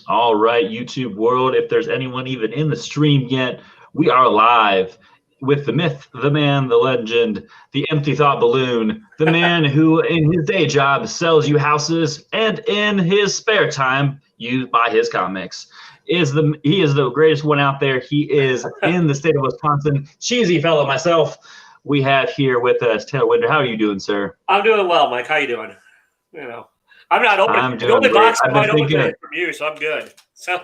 All right, YouTube world, if there's anyone even in the stream yet, we are live with the myth, the man, the legend, the empty thought balloon, the man who in his day job sells you houses and in his spare time you buy his comics. He is the greatest one out there. He is in the state of Wisconsin. Cheesy fellow myself. We have here with us Taylor Winder. How are you doing, sir? I'm doing well, Mike. How you doing? I'm not open. I'm doing the only great. box I might open today from you, so I'm good. So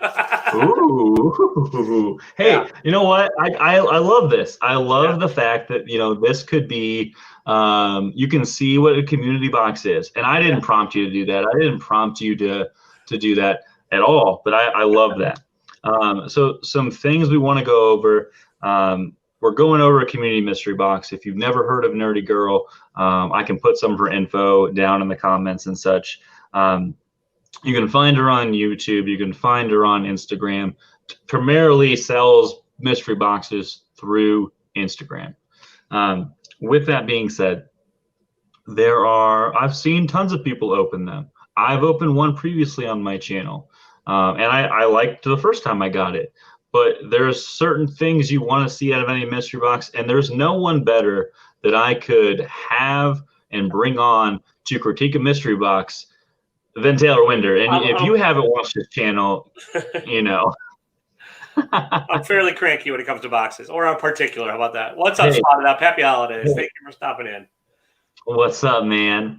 Ooh. Hey, yeah. You know what? I love this. I love the fact that, this could be, you can see what a community box is. And I didn't prompt you to do that. I didn't prompt you to do that at all, but I love that. So some things we want to go over. We're going over a community mystery box. If you've never heard of Nerdygirl, I can put some of her info down in the comments and such. You can find her on YouTube. You can find her on Instagram. Primarily sells mystery boxes through Instagram. With that being said, I've seen tons of people open them. I've opened one previously on my channel, and I liked the first time I got it. But there's certain things you want to see out of any mystery box, and there's no one better that I could have and bring on to critique a mystery box than Taylor Winder. And if you haven't watched his channel, I'm fairly cranky when it comes to boxes, or I'm particular. How about that? What's up, Spotted Up? Happy holidays. Thank you for stopping in. What's up, man?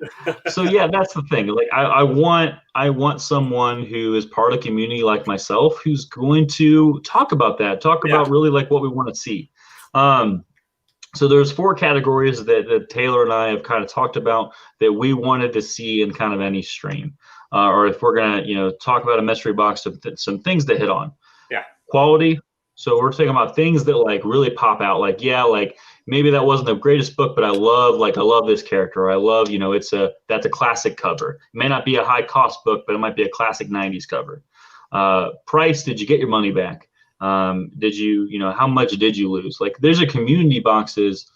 So yeah, that's the thing. Like I want someone who is part of the community like myself, who's going to talk about about really like what we want to see. So there's 4 categories that Taylor and I have kind of talked about that we wanted to see in kind of any stream, or if we're gonna talk about a mystery box, some things to hit on. Yeah. Quality. So we're talking about things that like really pop out. Like maybe that wasn't the greatest book, but I love this character. I love, that's a classic cover. It may not be a high cost book, but it might be a classic 90s cover. Price, did you get your money back? Did you, how much did you lose? Like there's a community boxes,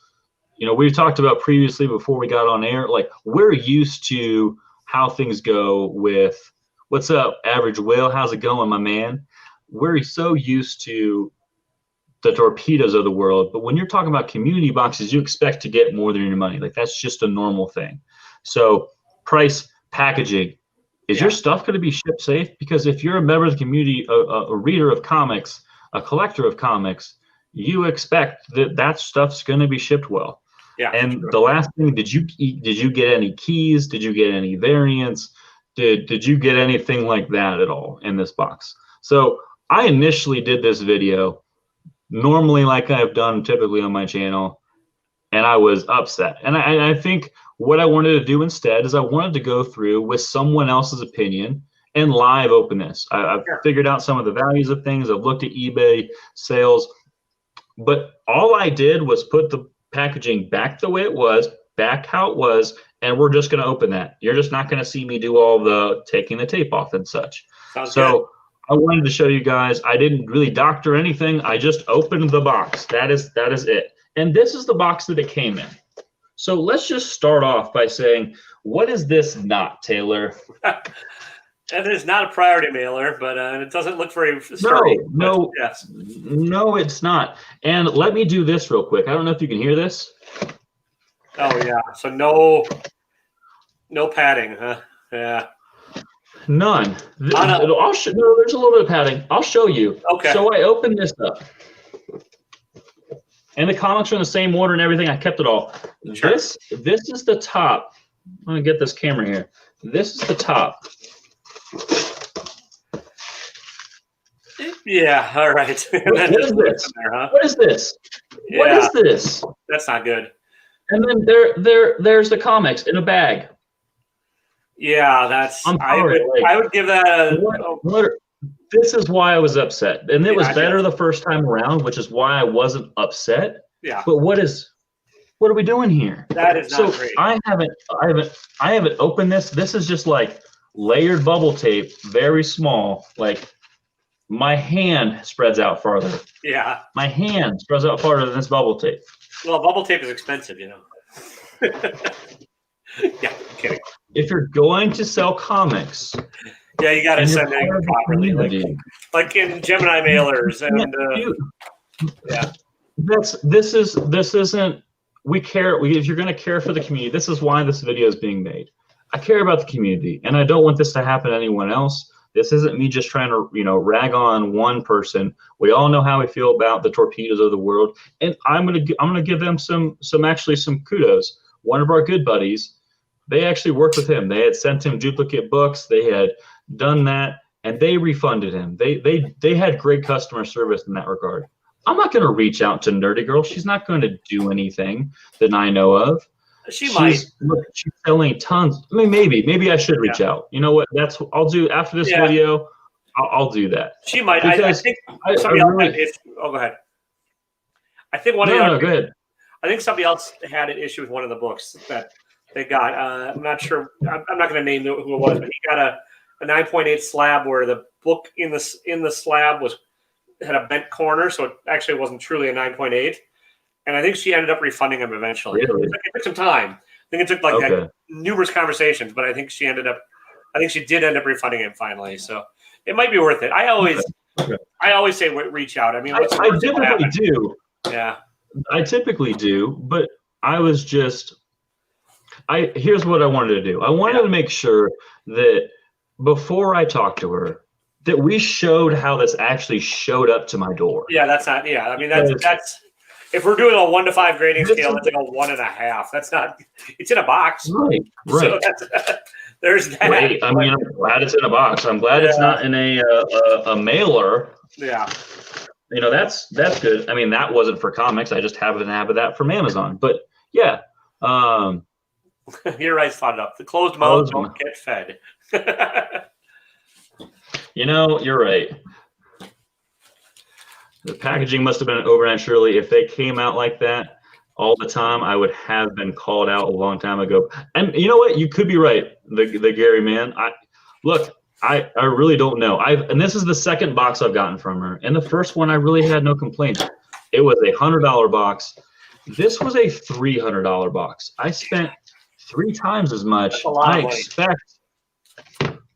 we've talked about previously before we got on air, like we're used to how things go with, what's up, Average Will? How's it going, my man? We're so used to the torpedoes of the world, but when you're talking about community boxes, you expect to get more than your money. Like that's just a normal thing. So price, packaging, is your stuff going to be shipped safe? Because if you're a member of the community, a reader of comics, a collector of comics, you expect that stuff's going to be shipped well. Yeah. And the last thing, did you get any keys? Did you get any variants? Did you get anything like that at all in this box? So I initially did this video normally like I've done typically on my channel, and I was upset. And I think what I wanted to do instead is I wanted to go through with someone else's opinion and live open this. I've figured out some of the values of things. I've looked at eBay sales, but all I did was put the packaging back the way it was, back how it was, and we're just going to open that. You're just not going to see me do all the taking the tape off and such. Sounds good. I wanted to show you guys, I didn't really doctor anything. I just opened the box. That is it. And this is the box that it came in. So let's just start off by saying, what is this not, Taylor? It is not a priority mailer, but it doesn't look very sturdy. No, it's not. And let me do this real quick. I don't know if you can hear this. Oh, yeah. So no padding, huh? Yeah. None. There's a little bit of padding. I'll show you. Okay. So I opened this up. And the comics are in the same order and everything. I kept it all. Sure. This is the top. I'm going to get this camera here. This is the top. Yeah, all right. What is this? What is this? Yeah. What is this? That's not good. And then there's the comics in a bag. Yeah, I would give that a. This is why I was upset, and it was better the first time around, which is why I wasn't upset. Yeah. But what are we doing here? That is not great. I haven't opened this. This is just like layered bubble tape, very small. Like my hand spreads out farther. Yeah. My hand spreads out farther than this bubble tape. Well, bubble tape is expensive, Yeah, I'm kidding. If you're going to sell comics, Yeah, you got to send it properly, like in Gemini mailers, and yeah. This isn't. We care. If you're going to care for the community, this is why this video is being made. I care about the community, and I don't want this to happen to anyone else. This isn't me just trying to, rag on one person. We all know how we feel about the torpedoes of the world, and I'm gonna give them some kudos. One of our good buddies, they actually worked with him. They had sent him duplicate books. They had done that, and they refunded him. They had great customer service in that regard. I'm not going to reach out to Nerdygirl. She's not going to do anything that I know of. She's selling tons. I mean, maybe I should reach out. You know what? I'll do after this video. I'll do that. She might. I think somebody else had an issue. Oh, go ahead. I think go ahead. I think somebody else had an issue with one of the books that they got. I'm not sure. I'm not going to name who it was, but he got a 9.8 slab where the book in the slab had a bent corner, so it actually wasn't truly a 9.8. And I think she ended up refunding him eventually. Really? It took some time. I think it took like numerous conversations, but I think she did end up refunding him finally. So it might be worth it. I always say reach out. I mean, I typically do. Yeah. I typically do, but here's what I wanted to do. I wanted to make sure that before I talked to her, that we showed how this actually showed up to my door. Yeah, that's not. Yeah, I mean that's if we're doing a 1 to 5 grading scale, that's like a 1.5. That's not. It's in a box. Right. So there's that. Right. I mean, I'm glad it's in a box. I'm glad it's not in a mailer. Yeah. That's good. I mean, that wasn't for comics. I just have an app of that from Amazon. But yeah. You're right. Thought it up. The closed mouths don't get fed. You're right. The packaging must have been overnight. Surely, if they came out like that all the time, I would have been called out a long time ago. And you know what? You could be right, the Gary man. I really don't know. And this is the second box I've gotten from her. And the first one, I really had no complaints. It was a $100 box. This was a $300 box. I spent 3 times as much.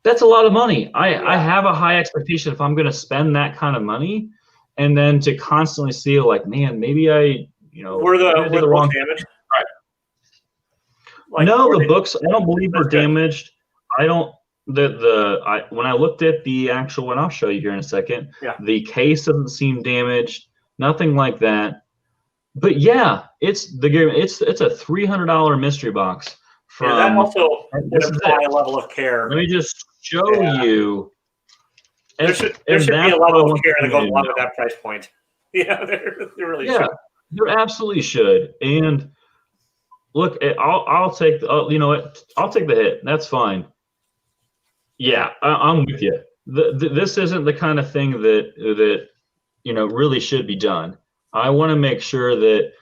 That's a lot of money. I have a high expectation if I'm going to spend that kind of money, and then to constantly see like, man, maybe were the wrong damage. Right. No, the books I don't believe were damaged. I don't. When I looked at the actual one, I'll show you here in a second. Yeah. The case doesn't seem damaged. Nothing like that. But yeah, it's a $300 mystery box. That also would imply a level of care. Let me just show you. There should be a level of care that goes along with that price point. Yeah, there really should. There absolutely should. And look, I'll take. You know what? I'll take the hit. That's fine. Yeah, I'm with you. This isn't the kind of thing that really should be done. I want to make sure that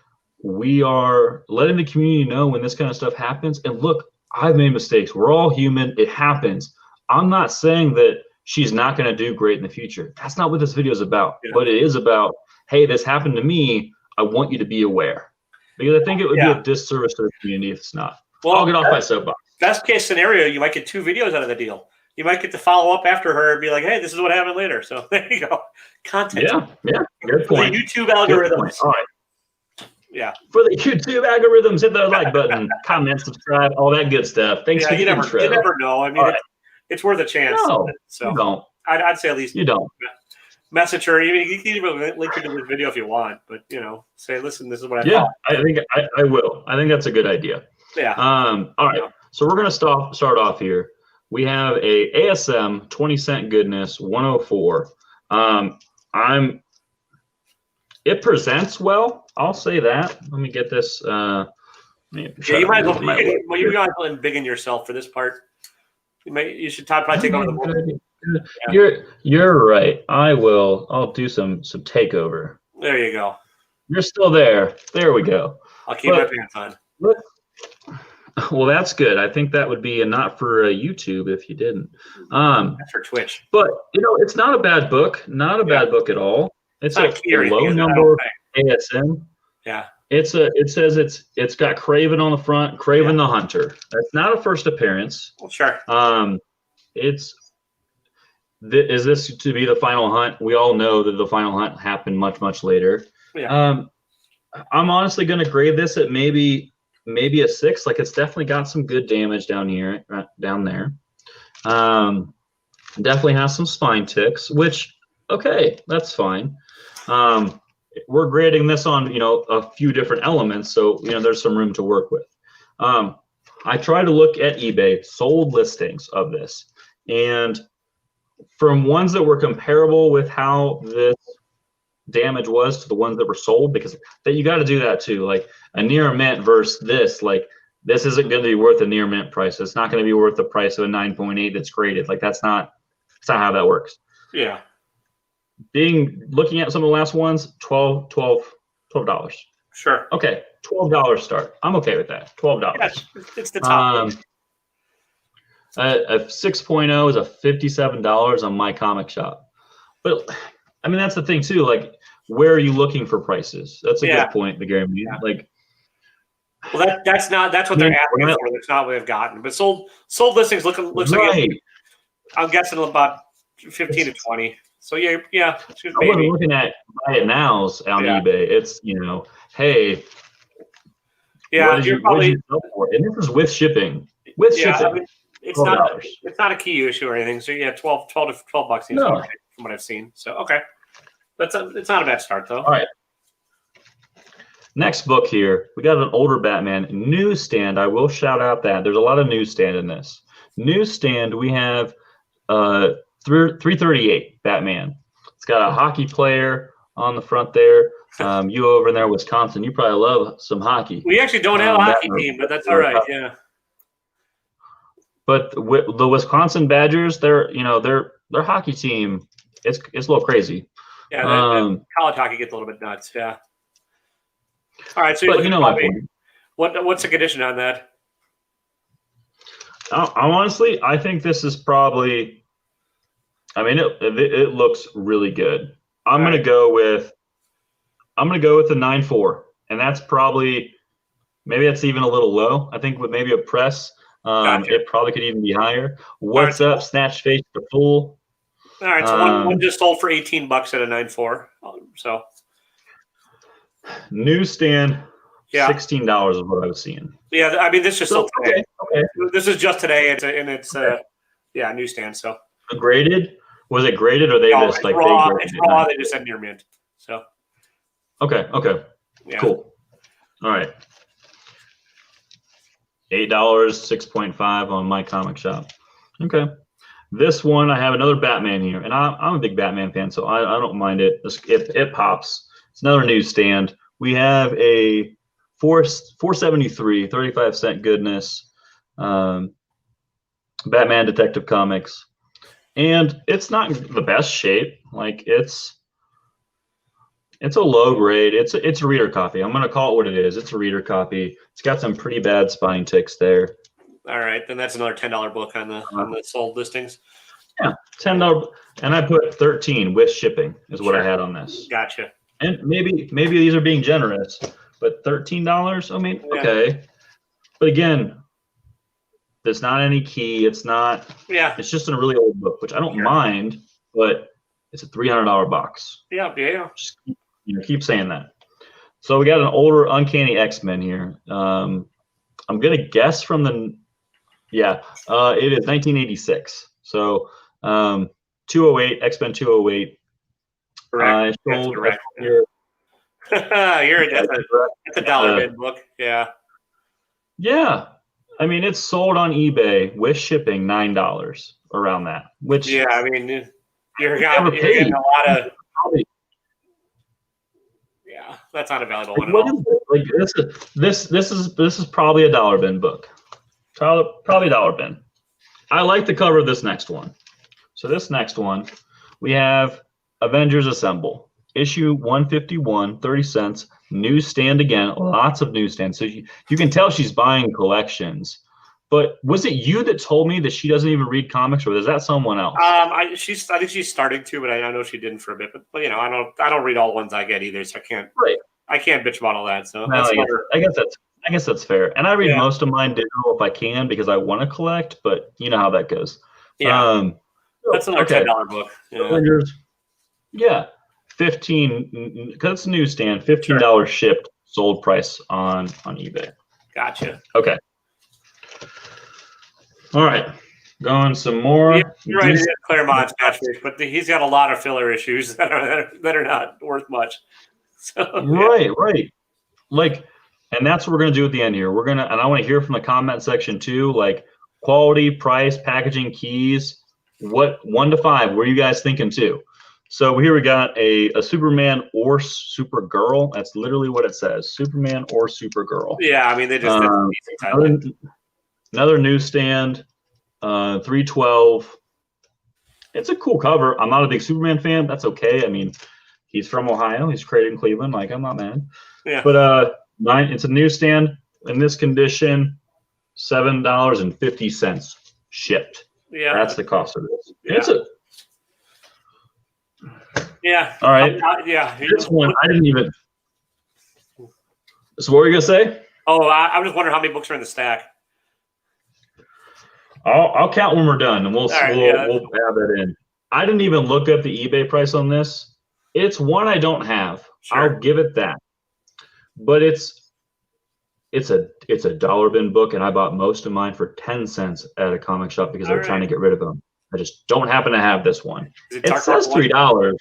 we are letting the community know when this kind of stuff happens. And look, I've made mistakes. We're all human. It happens. I'm not saying that she's not going to do great in the future. That's not what this video is about. Yeah. But it is about, hey, this happened to me. I want you to be aware. Because I think it would be a disservice to the community if it's not. Well, I'll get off my soapbox. Best case scenario, you might get 2 videos out of the deal. You might get to follow up after her and be like, hey, this is what happened later. So there you go. Content. Yeah. Good point. The YouTube algorithms. All right. Yeah. For the YouTube algorithms, hit the like button, comment, subscribe, all that good stuff. Thanks for the intro. You never know. I mean, it's worth a chance. No, so you don't. I'd say at least you don't. Message her. You can even link her to this video if you want, but say, listen, this is what I thought. I think I will. I think that's a good idea. Yeah. All right. So we're gonna start off here. We have a ASM 20-cent goodness 104. It presents well. I'll say that. Let me get this. You might as well. You guys embiggen yourself for this part. You should probably take over the board. Yeah. You're right. I will. I'll do some takeover. There you go. You're still there. There we go. I'll keep my pants on. Well, that's good. I think that would be not for YouTube if you didn't. That's for Twitch. But it's not a bad book. Not a bad book at all. It's a low number ASM. Yeah. It says it's got Craven on the front, Craven the Hunter. That's not a first appearance. Well, sure. It's is this to be the final hunt? We all know that the final hunt happened much, much later. Yeah. I'm honestly going to grade this at maybe a 6. Like, it's definitely got some good damage down there. Definitely has some spine ticks, which, okay, that's fine. We're grading this on, a few different elements, so, there's some room to work with. I try to look at eBay sold listings of this, and from ones that were comparable with how this damage was to the ones that were sold, because that you got to do that too. Like a near mint versus this, like this isn't going to be worth a near mint price. It's not going to be worth the price of a 9.8 that's graded. Like that's not how that works. Yeah. Looking at some of the last ones, $12. Sure. Okay, $12 start. I'm okay with that. $12. Yeah, it's the top. A 6.0 is a $57 on my comic shop. But I mean, that's the thing too. Like, where are you looking for prices? That's a good point, the Gary. Yeah. Like, well, that's what they're asking for. That's not what they've gotten. But sold listings looks like I'm guessing about 15 to 20. So yeah. I wasn't looking at buy it nows on eBay. It's hey. Yeah, you're probably. And this is with shipping. Shipping. I mean, it's not a key issue or anything. So yeah, $12 seems okay from what I've seen. So okay, it's not a bad start though. All right. Next book here, we got an older Batman newsstand. I will shout out that there's a lot of newsstand in this. Newsstand, we have 338 Batman. It's got a hockey player on the front there. You over in there, Wisconsin, you probably love some hockey. We actually don't have a hockey team, but that's all right. Yeah. But the Wisconsin Badgers, their hockey team, it's a little crazy. Yeah, college hockey gets a little bit nuts. Yeah. All right, so what's the condition on that? Honestly, I think this is probably. I mean, it looks really good. I'm gonna go with a 9.4, and that's probably maybe that's even a little low. I think with maybe a press. Gotcha. It probably could even be higher. What's up, Snatch Face the Fool? All right, so one just sold for $18 at a 9.4. So newsstand, $16 is what I was seeing. Yeah, I mean this just sold today. Okay. This is just today. It's newsstand. So graded? Was it graded or they just like raw? It's raw. They just said near mint. So okay. Yeah. Cool. All right. $8, 6.5 on my comic shop. Okay. This one, I have another Batman here, and I'm a big Batman fan, so I don't mind it. It pops. It's another newsstand. We have a 473, 35-cent goodness, Batman Detective Comics, and it's not the best shape. Like it's a low grade. It's a reader copy. I'm gonna call it what it is. It's a reader copy. It's got some pretty bad spine ticks there. All right, then that's another $10 book on the sold listings. Yeah, $10, and I put 13 with shipping is what I had on this. Gotcha. And maybe these are being generous, but $13. I mean, okay. But again, there's not any key. It's not. Yeah. It's just in a really old book, which I don't mind, but it's a $300 box. Yeah. Just keep saying that. So we got an older Uncanny X-Men here. I'm gonna guess from the. Yeah, it is 1986. So 208, X-Men 208. Correct. That's correct. It's a dollar bid book. Yeah. Yeah. I mean, it's sold on eBay with shipping $9 around that. Which I mean, you're getting a lot of. Yeah, that's not a valuable one at all. Like this is probably a dollar bin book. Probably a dollar bin. I like the cover of this next one. So this next one, we have Avengers Assemble, issue 151, 30 cents, newsstand again, lots of newsstands. So you can tell she's buying collections. But was it you that told me that she doesn't even read comics, or is that someone else? I think she's starting to, but I know she didn't for a bit. But I don't read all the ones I get either, so I can't. Right. I can't bitch about all that. So no, I guess that's fair. And I read most of mine digital if I can because I want to collect, but you know how that goes. Yeah. That's another $10 book. Yeah, 15 because it's a newsstand. $15 shipped, sold price on eBay. Gotcha. Okay. All right, going some more. Yeah, you're right. Claremont's catchphrase, but he's got a lot of filler issues that are not worth much. So, right. Like, and that's what we're gonna do at the end here. And I want to hear from the comment section too. Like, quality, price, packaging, keys. What 1 to 5? What are you guys thinking too? So here we got a Superman or Supergirl. That's literally what it says: Superman or Supergirl. Yeah, I mean they just another newsstand. 312. It's a cool cover. I'm not a big Superman fan. That's okay. I mean, he's from Ohio. He's created in Cleveland. Like, I'm not mad. Yeah. But it's a newsstand in this condition. $7.50 shipped. Yeah. That's the cost of this. Yeah. All right. This one I didn't even. So what were you gonna say? Oh, I'm just wondering how many books are in the stack. I'll count when we're done, and we'll add that in. I didn't even look up the eBay price on this. It's one I don't have. Sure. I'll give it that. But it's a dollar bin book, and I bought most of mine for 10 cents at a comic shop because they're trying to get rid of them. I just don't happen to have this one. It says $3.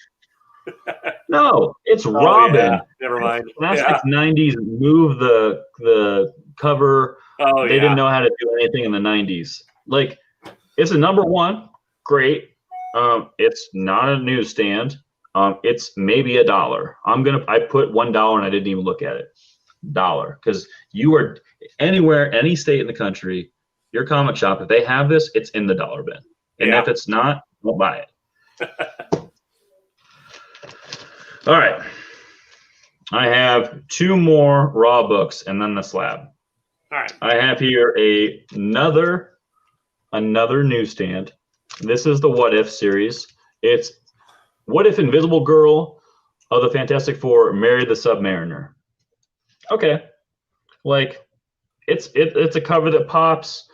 No, it's Robin. Yeah. Never mind. Classic 90s. Move the cover. Oh, they didn't know how to do anything in the 90s. Like, it's a #1. Great. It's not a newsstand. It's maybe $1. I put $1 and I didn't even look at it. $1, because you are anywhere, any state in the country, your comic shop, if they have this, it's in the dollar bin. And if it's not, don't buy it. All right. I have 2 more raw books and then the slab. All right. I have here another newsstand. This is the What If series. It's What If Invisible Girl of the Fantastic Four married the Submariner. Okay. Like, it's a cover that pops.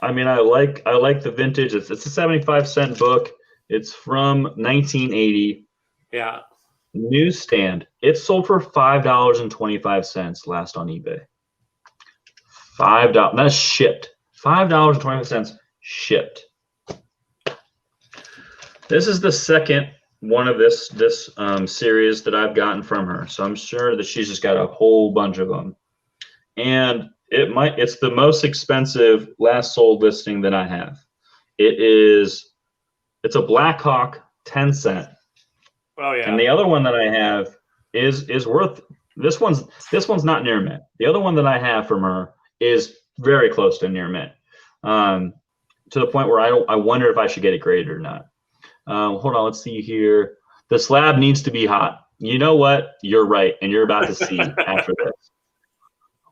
I mean, I like the vintage. It's a 75-cent book. It's from 1980. Yeah. Newsstand. It sold for $5.25 last on eBay. $5. That's shipped. $5.25 shipped. This is the second one of this series that I've gotten from her, so I'm sure that she's just got a whole bunch of them. And it's the most expensive last sold listing that I have. It's a Black Hawk 10 cent. Oh yeah. And the other one that I have is worth this one's not near mint. The other one that I have from her is very close to near mint. To the point where I wonder if I should get it graded or not. Hold on, let's see here. The slab needs to be hot. You know what? You're right, and you're about to see after this.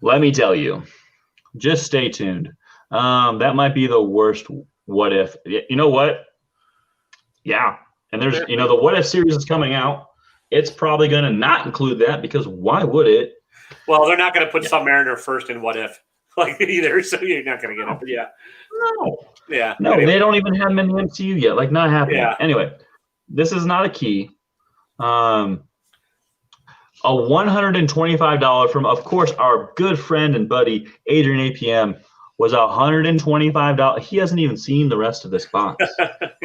Let me tell you. Just stay tuned. That might be the worst What If. You know what? Yeah. And there's, the What If series is coming out. It's probably going to not include that because why would it? Well, they're not going to put Submariner first in What If either, so you're not going to get it. But yeah. No. Yeah. No, anyway. They don't even have them in the MCU yet. Like, not happening. Yeah. Anyway, this is not a key. A $125 from, of course, our good friend and buddy, Adrian APM, was $125. He hasn't even seen the rest of this box.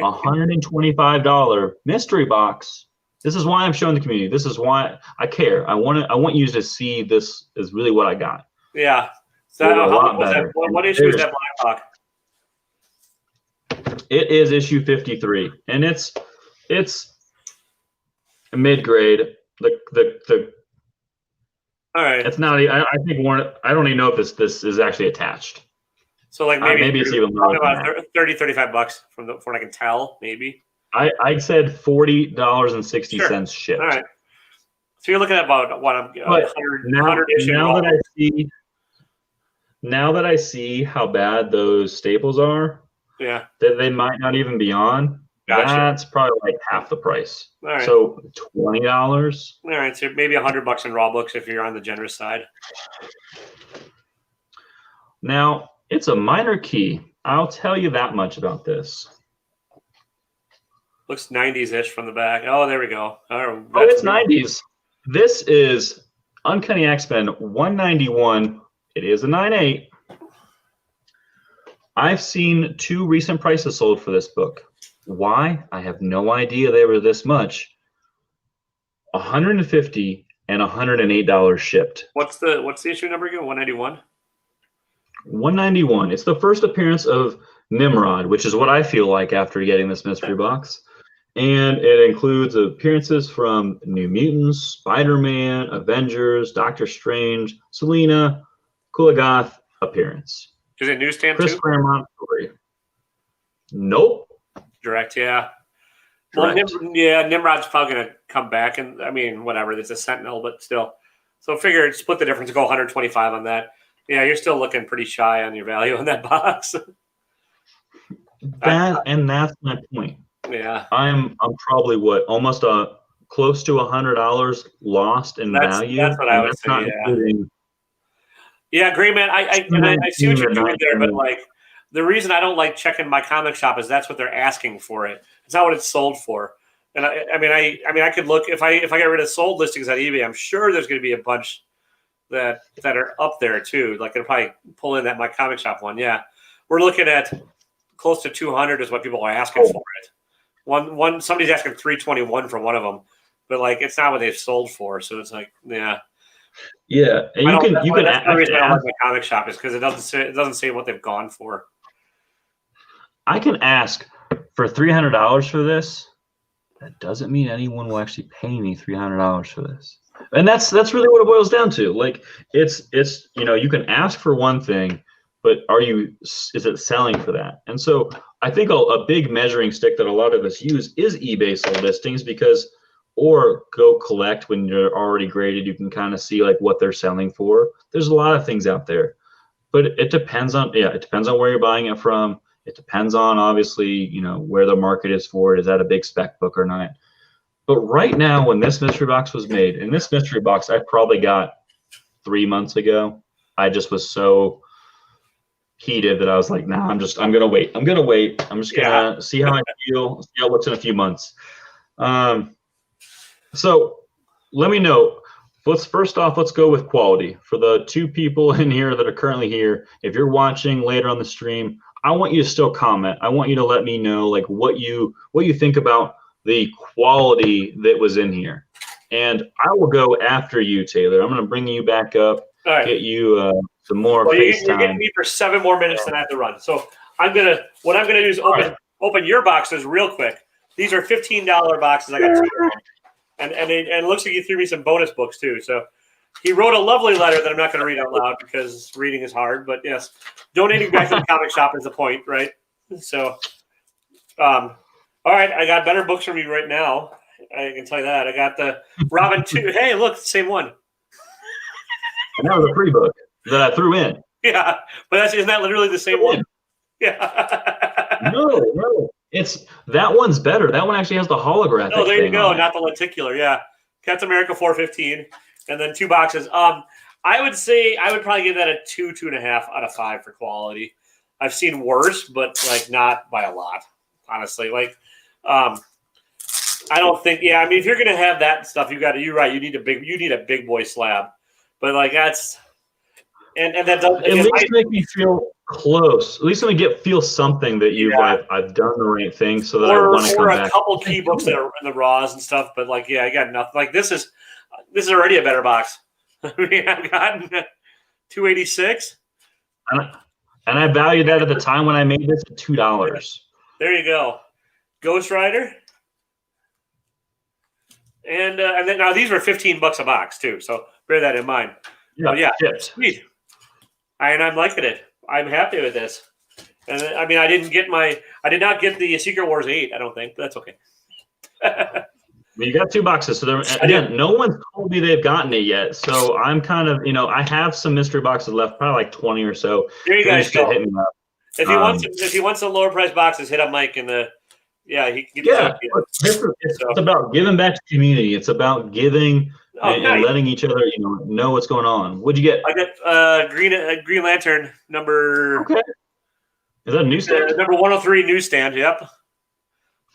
$125 mystery box. This is why I'm showing the community. This is why I care. I want you to see this is really what I got. Yeah. So what issue is that Black Hawk? It is issue 53, and it's mid grade. The all right. It's not. I think I don't even know if this is actually attached. So like maybe it's even lower. About $30-$35 from what I can tell, maybe. I said $40.60 shipped. All right. So you're looking at about what I'm 100-ish. Now that I see how bad those staples are, that they might not even be on. Gotcha. That's probably like half the price. All right. So $20. All right, so maybe $100 in raw books if you're on the generous side. Now it's a minor key. I'll tell you that much about this. Looks 90s-ish from the back. Oh, there we go. Oh, it's 90s. This is Uncanny X-Men 191. It is a 9.8. I've seen 2 recent prices sold for this book. Why? I have no idea they were this much. $150 and $108 shipped. What's the issue number again? 191? 191. It's the first appearance of Nimrod, which is what I feel like after getting this mystery box. And it includes appearances from New Mutants, Spider-Man, Avengers, Doctor Strange, Selena, Kuligoth appearance. Is it newsstand Chris too? Claremont story. Nope. Direct, yeah. Direct. Well, Nimrod's probably going to come back, and I mean, whatever. It's a Sentinel, but still. So figure split the difference, go 125 on that. Yeah, you're still looking pretty shy on your value on that box. That's my point. Yeah, I'm probably almost close to $100 lost in value. That's what I would say. Yeah, great man. I see what you're doing there, but like the reason I don't like checking my comic shop is that's what they're asking for it. It's not what it's sold for. And I mean I could look if I get rid of sold listings on eBay. I'm sure there's going to be a bunch that are up there too. Like I'll probably pull in that my comic shop one. Yeah, we're looking at close to 200 is what people are asking for it. One somebody's asking 321 for one of them, but like it's not what they've sold for. So it's like yeah. Yeah, and you can. That's the reason I don't like my comic shop is because it doesn't say what they've gone for. I can ask for $300 for this. That doesn't mean anyone will actually pay me $300 for this, and that's really what it boils down to. Like it's you can ask for one thing, but is it selling for that? And so I think a big measuring stick that a lot of us use is eBay sold listings or go collect when you're already graded. You can kind of see like what they're selling for. There's a lot of things out there, but it depends on where you're buying it from. It depends on obviously, where the market is for it. Is that a big spec book or not? But right now, when this mystery box was made, and this mystery box I probably got 3 months ago, I just was so heated that I was like, nah, I'm gonna wait. I'm just gonna see how I feel, see how it looks in a few months. So let me know. Let's go with quality. For the 2 people in here that are currently here, if you're watching later on the stream, I want you to still comment. I want you to let me know like what you think about the quality that was in here. And I will go after you, Taylor. I'm going to bring you back up, get you some more FaceTime. You're getting me for 7 more minutes than I have to run. So what I'm gonna do is open your boxes real quick. These are $15 boxes. I got 2 of them. And it looks like you threw me some bonus books too. So he wrote a lovely letter that I'm not going to read out loud because reading is hard. But yes, donating back to the comic shop is the point, right? So, all right, I got better books from you right now. I can tell you that. I got the Robin 2. Hey, look, same one. And that was a free book that I threw in. Yeah, but isn't that literally the same one? Yeah. No. That one's better. That one actually has the holographic. Oh, there you go. Not the lenticular. Yeah. Captain America 415. And then 2 boxes. I would say I would probably give that a 2.5 out of 5 for quality. I've seen worse, but like not by a lot, honestly. Like, I don't think. Yeah, I mean, if you're gonna have that stuff, you're right. You need a big boy slab. But like that's, and that does at least make me feel close. At least let me feel something that I've done the right thing, so that I want to come back. Or a couple key books that are in the raws and stuff. But like, I got nothing. Like this is already a better box. I mean, I've gotten 286. And I valued that at the time when I made this at $2. There you go. Ghost Rider. And then now these were $15 a box too, so bear that in mind. Yeah, sweet. I'm liking it. I'm happy with this. And I mean, I did not get the Secret Wars 8. I don't think, but that's okay. Well, you got 2 boxes, so again, no one's told me they've gotten it yet. So I'm kind of, I have some mystery boxes left, probably like 20 or so. There you guys go. Hit me up. If he wants the lower price boxes, hit up Mike in the. Yeah, he can give it's about giving back to the community. It's about giving and letting each other, know what's going on. What'd you get? I got Green Lantern number. Okay. Is that a newsstand? Number 103 newsstand. Yep.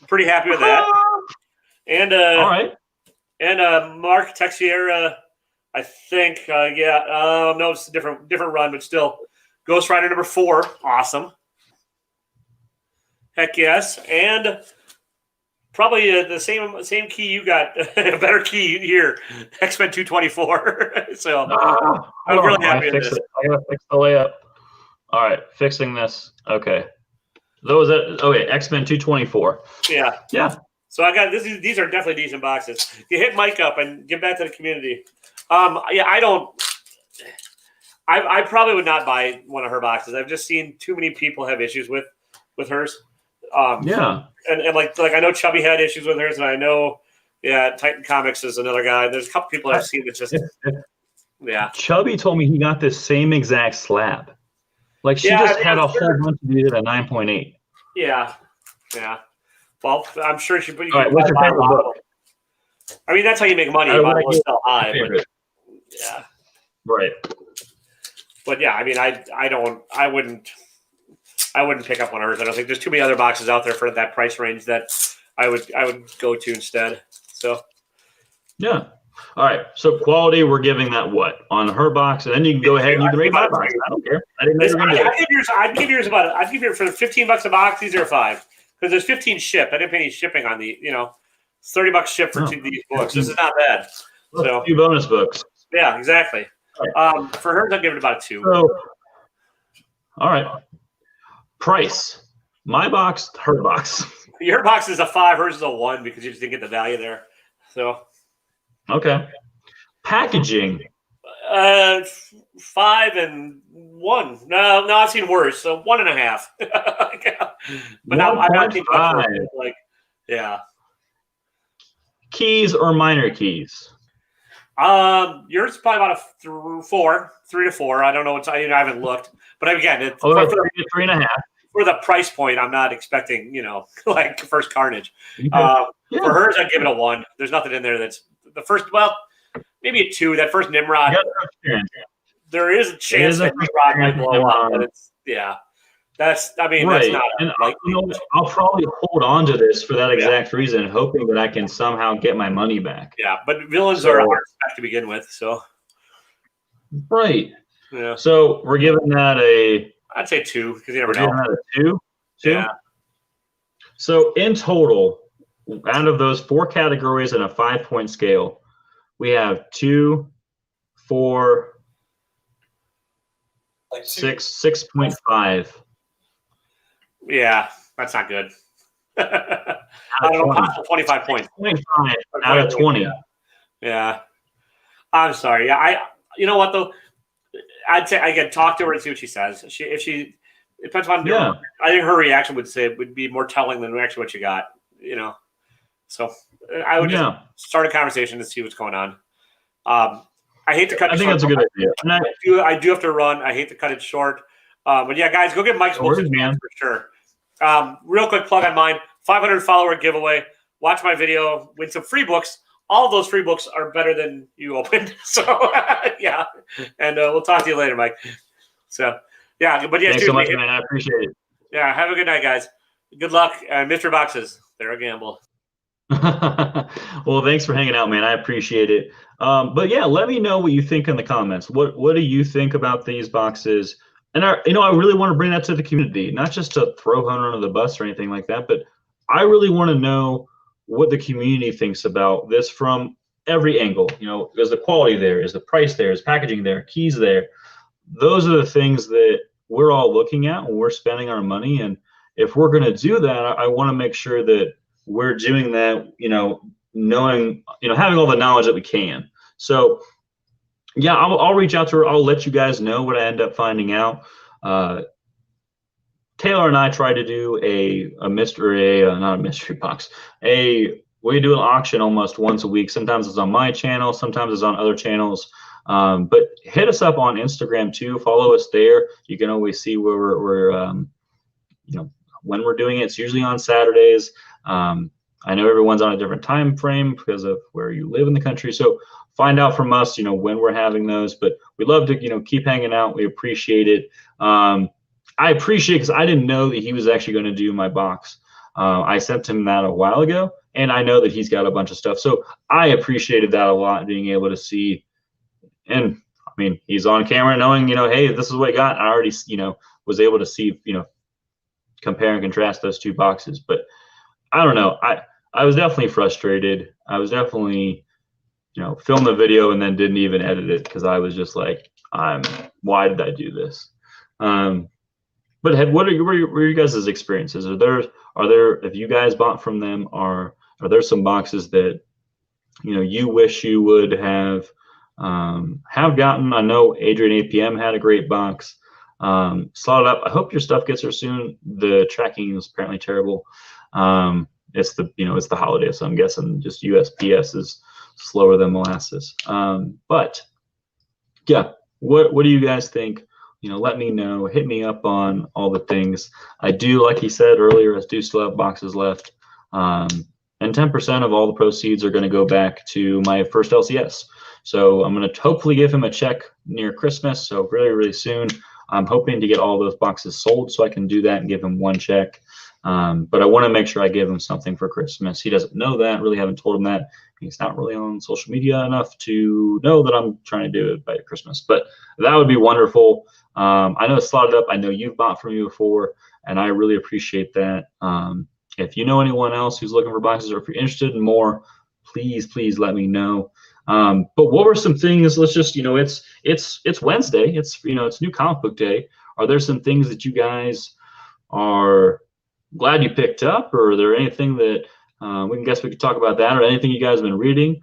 pretty happy with that. And all right. And Mark Texiera, I think, no, it's a different run, but still, Ghost Rider number 4, awesome. Heck yes, and probably the same key you got, a better key here, X-Men 224. So I'm really happy with this. I gotta fix the layup. All right, fixing this. Okay, X-Men 224. Yeah. So I got these are definitely decent boxes. You hit Mike up and give back to the community. I probably would not buy one of her boxes. I've just seen too many people have issues with hers. And like I know Chubby had issues with hers, and I know Titan Comics is another guy. There's a couple people I've seen that just Chubby told me he got this same exact slab. Like she just had a whole bunch of these at a 9.8. Yeah. Well, I'm sure she. All right, what's your favorite book? I mean, that's how you make money. You might as well sell high. Yeah. Right. But yeah, I mean, I wouldn't pick up one of hers. I don't think there's too many other boxes out there for that price range that I would go to instead. So. Yeah. All right. So quality, we're giving that what on her box, and then you can go ahead and you can rate my box. I don't care. I didn't know you were going to do it. I'd give yours for $15 a box. These are 5 because there's 15 shipped. I didn't pay any shipping on the $30 ship for 2 of these books. This is not bad. So 2 bonus books. Yeah, exactly. Right. For hers, I'll give it about 2. So, all right. Price. My box, her box. Your box is a 5. Hers is a 1 because you just didn't get the value there. So. Okay. Packaging. 5 and 1. No, I've seen worse. So 1.5. But now I'm not thinking like, yeah. Keys or minor keys? Yours is probably about a 3 to 4. I don't know. I haven't looked, but again, it's 3.5. For the price point, I'm not expecting, like First Carnage. Okay. For hers, I'd give it a 1. There's nothing in there that's the first. Well, maybe a 2. That first Nimrod. There is a chance that Nimrod might blow up, but that's right. That's not. And I'll probably hold on to this for that exact reason, hoping that I can somehow get my money back. Yeah, but villains are hard to begin with, so. Right. Yeah. So we're giving that I'd say 2 because you never know. Giving that a 2. Yeah. So in total, out of those 4 categories in a 5-point scale, we have 2, 4, 6.5. Yeah, that's not good. I don't know, 25 points. 25 out of 20. Yeah. I'm sorry. Yeah, you know what though? I'd say I can talk to her and see what she says. If she depends on. Yeah. I think her reaction would be more telling than actually what you got. So I would just start a conversation to see what's going on. I hate to cut. I think that's a good idea. I do have to run. I hate to cut it short. But yeah, guys, go get Mike's books for sure. Real quick plug on mine: 500 follower giveaway. Watch my video, win some free books. All of those free books are better than you opened. So yeah, and we'll talk to you later, Mike. So yeah, but yeah, thanks so much, man. I appreciate it. Yeah, have a good night, guys. Good luck, and mystery boxes. They're a gamble. Well, thanks for hanging out, man. I appreciate it. But yeah, let me know what you think in the comments. What do you think about these boxes? And I really want to bring that to the community, not just to throw Hunter under the bus or anything like that, but I really want to know what the community thinks about this from every angle. Is the quality there? Is the price there? Is packaging there? Keys there? Those are the things that we're all looking at when we're spending our money. And if we're going to do that, I want to make sure that we're doing that, knowing, having all the knowledge that we can. So yeah, I'll reach out to her. I'll let you guys know what I end up finding out. Taylor and I try to do not a mystery box. We do an auction almost once a week. Sometimes it's on my channel, sometimes it's on other channels. But hit us up on Instagram too. Follow us there. You can always see where we're when we're doing it. It's usually on Saturdays. I know everyone's on a different time frame because of where you live in the country. So find out from us, when we're having those. But we love to, keep hanging out. We appreciate it. I appreciate it because I didn't know that he was actually going to do my box. I sent him that a while ago, and I know that he's got a bunch of stuff. So I appreciated that a lot, being able to see. And I mean, he's on camera knowing, hey, this is what I got. I already, was able to see, compare and contrast those two boxes. But I don't know. I was definitely frustrated. I was definitely, filmed the video and then didn't even edit it because I was just like, why did I do this? But what are you guys' experiences? Are there, if you guys bought from them, are there some boxes that, you wish you would have gotten? I know Adrian APM had a great box. Slot up. I hope your stuff gets here soon. The tracking is apparently terrible. It's the holiday, so I'm guessing just USPS is slower than molasses. But yeah, what do you guys think? Let me know. Hit me up on all the things. I do, like he said earlier, I do still have boxes left. And 10% of all the proceeds are going to go back to my first LCS. So I'm going to hopefully give him a check near Christmas. So really, really soon. I'm hoping to get all those boxes sold so I can do that and give him one check. But I want to make sure I give him something for Christmas. He doesn't know that. Really haven't told him that. He's not really on social media enough to know that I'm trying to do it by Christmas. But that would be wonderful. I know it's slotted up. I know you've bought from me before, and I really appreciate that. If you know anyone else who's looking for boxes, or if you're interested in more, please let me know. But what were some things? Let's just, it's Wednesday. It's New Comic Book Day. Are there some things that you guys are glad you picked up, or are there anything that we could talk about that, or anything you guys have been reading?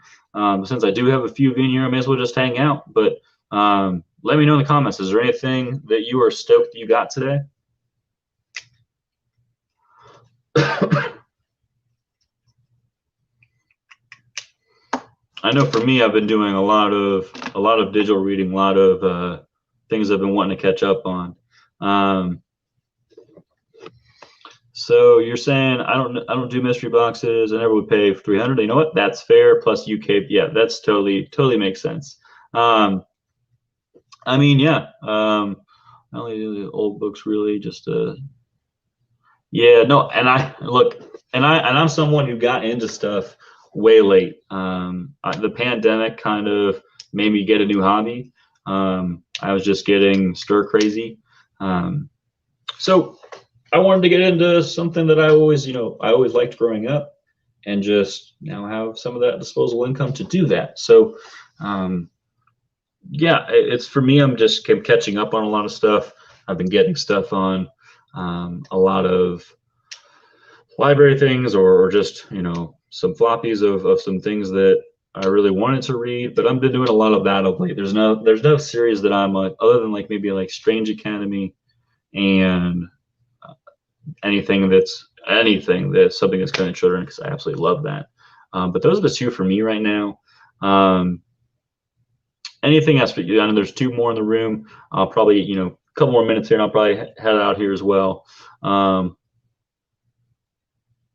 Since I do have a few of you in here, I may as well just hang out. But let me know in the comments. Is there anything that you are stoked that you got today? I know for me, I've been doing a lot of digital reading, a lot of things I've been wanting to catch up on. So you're saying I don't do mystery boxes. I never would pay for 300. You know what? That's fair. Plus UK, yeah, that's totally makes sense. I mean, yeah. I only do the old books, really, just yeah, no. And I'm someone who got into stuff way late. The pandemic kind of made me get a new hobby. I was just getting stir crazy. So I wanted to get into something that I always liked growing up, and just now have some of that disposable income to do that. So, yeah, it's for me. I'm just catching up on a lot of stuff. I've been getting stuff on a lot of library things, or just some floppies of some things that I really wanted to read. But I've been doing a lot of that of late. There's no series that I'm other than maybe Strange Academy and anything that's something that's kind of children, because I absolutely love that. But those are the two for me right now. Anything else for you? I know there's two more in the room. I'll probably, a couple more minutes here, and I'll probably head out here as well.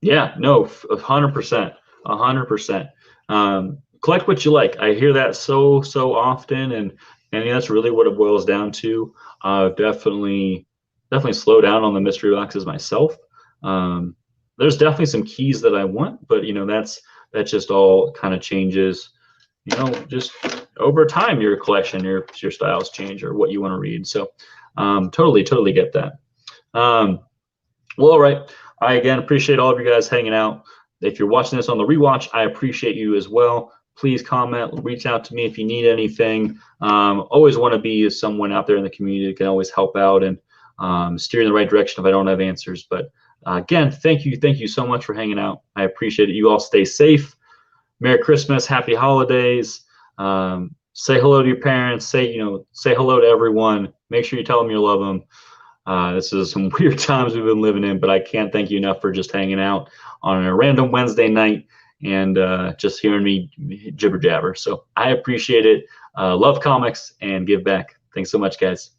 Yeah, no, 100%, 100%. Collect what you like. I hear that so often, and that's really what it boils down to. Definitely slow down on the mystery boxes myself. There's definitely some keys that I want, but that just all kind of changes. Just over time, your collection, your styles change, or what you want to read. So, totally get that. Well, all right. I again appreciate all of you guys hanging out. If you're watching this on the rewatch, I appreciate you as well. Please comment, reach out to me if you need anything. Always want to be someone out there in the community that can always help out and steer in the right direction if I don't have answers. But again, thank you so much for hanging out. I appreciate it. You all stay safe. Merry Christmas, Happy Holidays. Say hello to your parents. Say hello to everyone. Make sure you tell them you love them. This is some weird times we've been living in, but I can't thank you enough for just hanging out on a random Wednesday night and just hearing me jibber jabber. So I appreciate it. Love comics and give back. Thanks so much, guys.